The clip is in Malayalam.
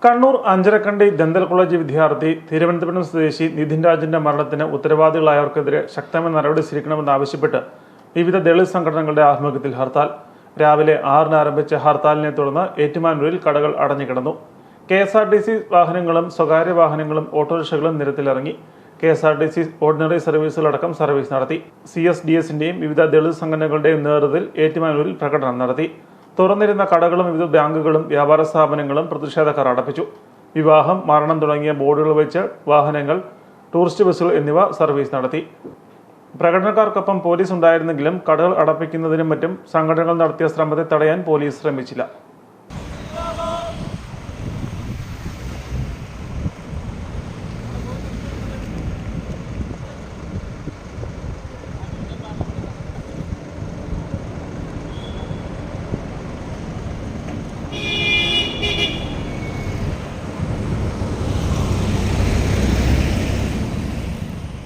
കണ്ണൂർ അഞ്ചരക്കണ്ടി ദന്തൽ കോളേജ് വിദ്യാർത്ഥി തിരുവനന്തപുരം സ്വദേശി നിതിൻ രാജിന്റെ മരണത്തിന് ഉത്തരവാദികളായവർക്കെതിരെ ശക്തമായ നടപടി സ്വീകരിക്കണമെന്നാവശ്യപ്പെട്ട് വിവിധ ദളിത് സംഘടനകളുടെ ആഭിമുഖ്യത്തിൽ ഹർത്താൽ. രാവിലെ 6-ന് ആരംഭിച്ച ഹർത്താലിനെ തുടർന്ന് ഏറ്റുമാനൂരിൽ കടകൾ അടഞ്ഞുകിടന്നു. KSRTC വാഹനങ്ങളും സ്വകാര്യ വാഹനങ്ങളും ഓട്ടോറിക്ഷകളും നിരത്തിലിറങ്ങി. KSRTC ഓർഡിനറി സർവീസുകളടക്കം സർവീസ് നടത്തി. CSDSന്റെയും വിവിധ ദളിത് സംഘടനകളുടെയും നേതൃത്വത്തിൽ ഏറ്റുമാനൂരിൽ പ്രകടനം നടത്തി. തുറന്നിരുന്ന കടകളും വിവിധ ബാങ്കുകളും വ്യാപാര സ്ഥാപനങ്ങളും പ്രതിഷേധക്കാർ അടപ്പിച്ചു. വിവാഹം, മരണം തുടങ്ങിയ ബോർഡുകൾ വെച്ച് വാഹനങ്ങൾ, ടൂറിസ്റ്റ് ബസ്സുകൾ എന്നിവ സർവീസ് നടത്തി. പ്രകടനക്കാർക്കൊപ്പം പോലീസ് ഉണ്ടായിരുന്നെങ്കിലും കടകൾ അടപ്പിക്കുന്നതിനും മറ്റും സംഘടനകൾ നടത്തിയ ശ്രമത്തെ തടയാൻ പോലീസ് ശ്രമിച്ചില്ല.